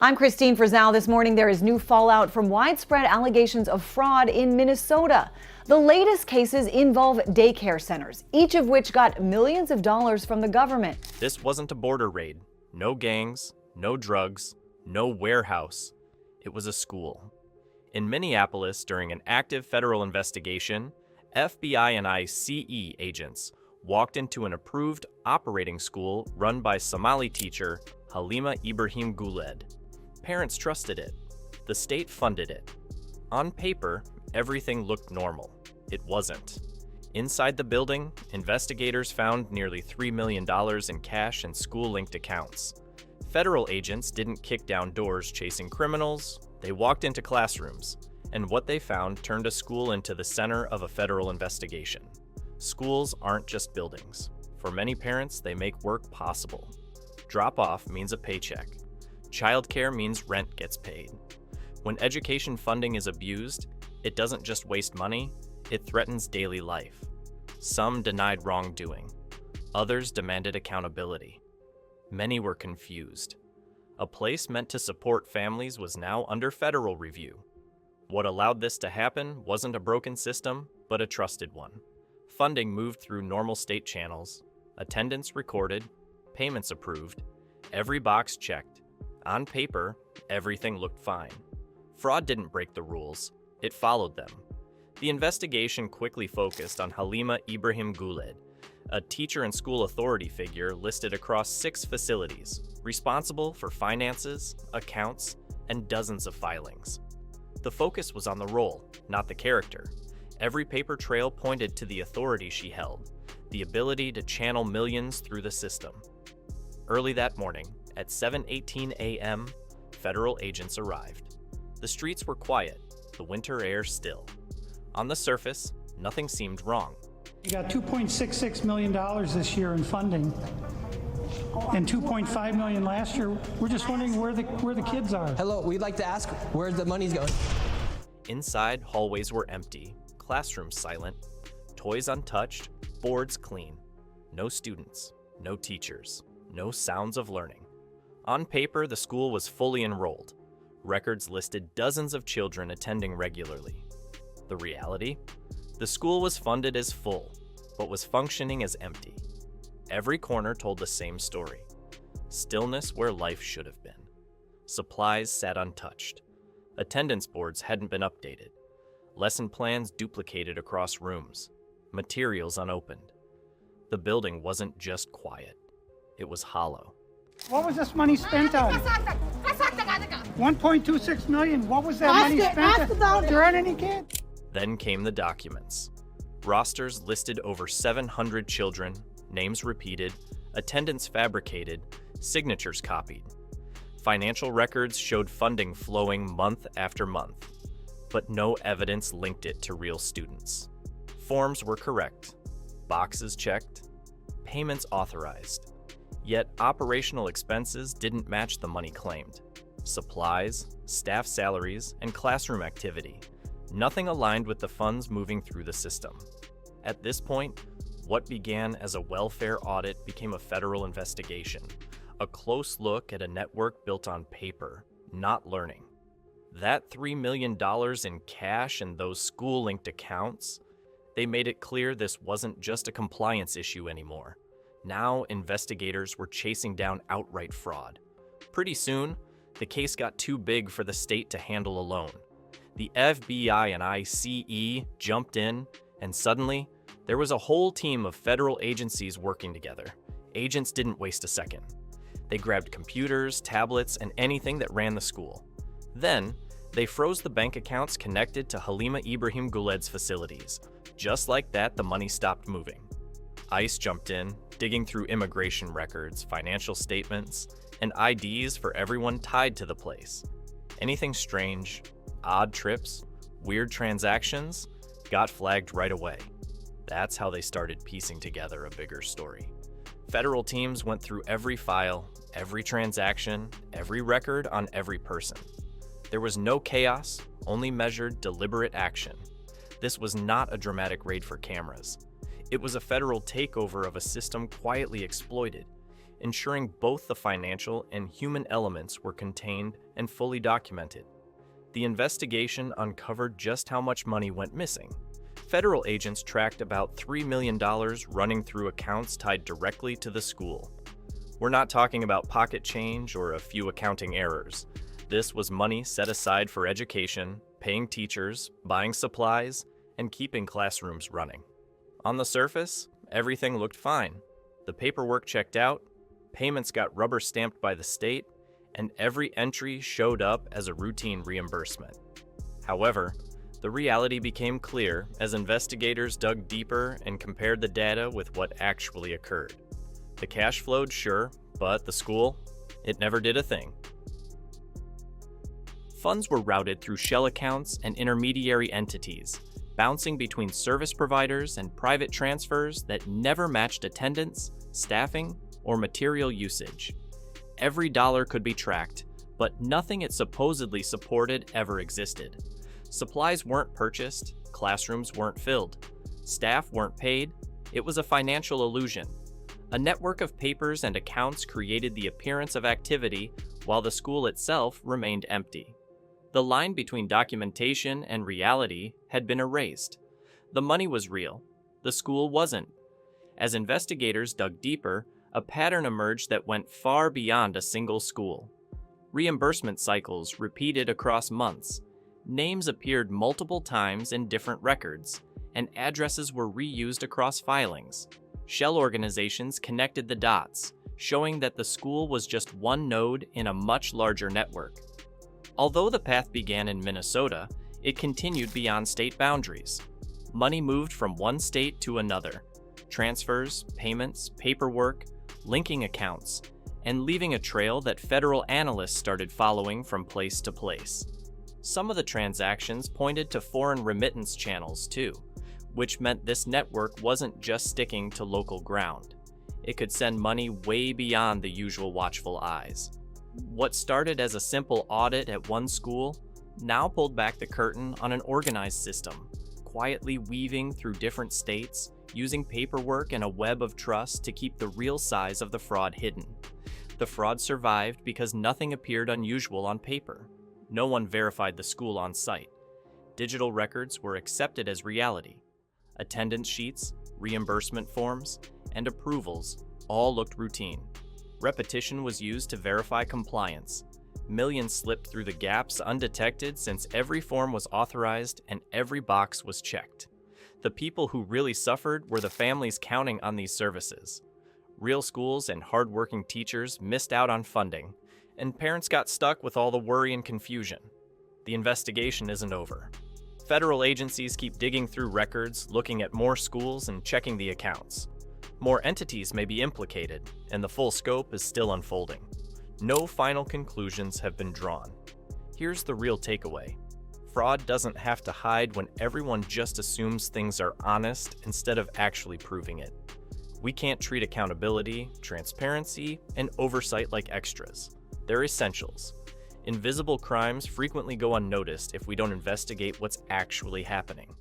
I'm Christine Frizzell. This morning, there is new fallout from widespread allegations of fraud in Minnesota. The latest cases involve daycare centers, each of which got millions of dollars from the government. This wasn't a border raid. No gangs, no drugs, no warehouse. It was a school. In Minneapolis, during an active federal investigation, FBI and ICE agents walked into an approved operating school run by Somali teacher Halima Ibrahim Guled. Parents trusted it. The state funded it. On paper, everything looked normal. It wasn't. Inside the building, investigators found nearly $3 million in cash and school-linked accounts. Federal agents didn't kick down doors chasing criminals. They walked into classrooms, and what they found turned a school into the center of a federal investigation. Schools aren't just buildings. For many parents, they make work possible. Drop-off means a paycheck. Childcare means rent gets paid. When education funding is abused, it doesn't just waste money, it threatens daily life. Some denied wrongdoing. Others demanded accountability. Many were confused. A place meant to support families was now under federal review. What allowed this to happen wasn't a broken system, but a trusted one. Funding moved through normal state channels, attendance recorded, payments approved, every box checked. On paper, everything looked fine. Fraud didn't break the rules, it followed them. The investigation quickly focused on Halima Ibrahim Guled, a teacher and school authority figure listed across 6 facilities, responsible for finances, accounts, and dozens of filings. The focus was on the role, not the character. Every paper trail pointed to the authority she held, the ability to channel millions through the system. Early that morning, at 7:18 a.m., federal agents arrived. The streets were quiet, the winter air still. On the surface, nothing seemed wrong. We got $2.66 million this year in funding, and $2.5 million last year. We're just wondering where the kids are. Hello, we'd like to ask where the money's going. Inside, hallways were empty, classrooms silent, toys untouched, boards clean. No students, no teachers, no sounds of learning. On paper, the school was fully enrolled. Records listed dozens of children attending regularly. The reality? The school was funded as full, but was functioning as empty. Every corner told the same story. Stillness where life should have been. Supplies sat untouched. Attendance boards hadn't been updated. Lesson plans duplicated across rooms. Materials unopened. The building wasn't just quiet. It was hollow. What was this money spent on? 1.26 million. What was that money spent on? There aren't any kids. Then came the documents. Rosters listed over 700 children, names repeated, attendance fabricated, signatures copied. Financial records showed funding flowing month after month, but no evidence linked it to real students. Forms were correct, boxes checked, payments authorized. Yet operational expenses didn't match the money claimed. Supplies, staff salaries, and classroom activity. Nothing aligned with the funds moving through the system. At this point, what began as a welfare audit became a federal investigation, a close look at a network built on paper, not learning. That $3 million in cash and those school-linked accounts, they made it clear this wasn't just a compliance issue anymore. Now, investigators were chasing down outright fraud. Pretty soon, the case got too big for the state to handle alone. The FBI and ICE jumped in, and suddenly, there was a whole team of federal agencies working together. Agents didn't waste a second. They grabbed computers, tablets, and anything that ran the school. Then, they froze the bank accounts connected to Halima Ibrahim Guled's facilities. Just like that, the money stopped moving. ICE jumped in, digging through immigration records, financial statements, and IDs for everyone tied to the place. Anything strange, odd trips, weird transactions got flagged right away. That's how they started piecing together a bigger story. Federal teams went through every file, every transaction, every record on every person. There was no chaos, only measured, deliberate action. This was not a dramatic raid for cameras. It was a federal takeover of a system quietly exploited. ensuring both the financial and human elements were contained and fully documented. The investigation uncovered just how much money went missing. Federal agents tracked about $3 million running through accounts tied directly to the school. We're not talking about pocket change or a few accounting errors. This was money set aside for education, paying teachers, buying supplies, and keeping classrooms running. On the surface, everything looked fine. The paperwork checked out, payments got rubber stamped by the state, and every entry showed up as a routine reimbursement. However, the reality became clear as investigators dug deeper and compared the data with what actually occurred. The cash flowed, sure, but the school, it never did a thing. Funds were routed through shell accounts and intermediary entities, bouncing between service providers and private transfers that never matched attendance, staffing, or material usage. Every dollar could be tracked, but nothing it supposedly supported ever existed. Supplies weren't purchased, classrooms weren't filled, staff weren't paid. It was a financial illusion. A network of papers and accounts created the appearance of activity while the school itself remained empty. The line between documentation and reality had been erased. The money was real. The school wasn't. As investigators dug deeper, a pattern emerged that went far beyond a single school. Reimbursement cycles repeated across months. Names appeared multiple times in different records, and addresses were reused across filings. Shell organizations connected the dots, showing that the school was just one node in a much larger network. Although the path began in Minnesota, it continued beyond state boundaries. Money moved from one state to another. Transfers, payments, paperwork, linking accounts, and leaving a trail that federal analysts started following from place to place. Some of the transactions pointed to foreign remittance channels too, which meant this network wasn't just sticking to local ground. It could send money way beyond the usual watchful eyes. What started as a simple audit at one school now pulled back the curtain on an organized system, quietly weaving through different states, using paperwork and a web of trust to keep the real size of the fraud hidden. The fraud survived because nothing appeared unusual on paper. No one verified the school on site. Digital records were accepted as reality. Attendance sheets, reimbursement forms, and approvals all looked routine. Repetition was used to verify compliance. Millions slipped through the gaps undetected since every form was authorized and every box was checked. The people who really suffered were the families counting on these services. Real schools and hardworking teachers missed out on funding, and parents got stuck with all the worry and confusion. The investigation isn't over. Federal agencies keep digging through records, looking at more schools, and checking the accounts. More entities may be implicated, and the full scope is still unfolding. No final conclusions have been drawn. Here's the real takeaway. Fraud doesn't have to hide when everyone just assumes things are honest instead of actually proving it. We can't treat accountability, transparency, and oversight like extras. They're essentials. Invisible crimes frequently go unnoticed if we don't investigate what's actually happening.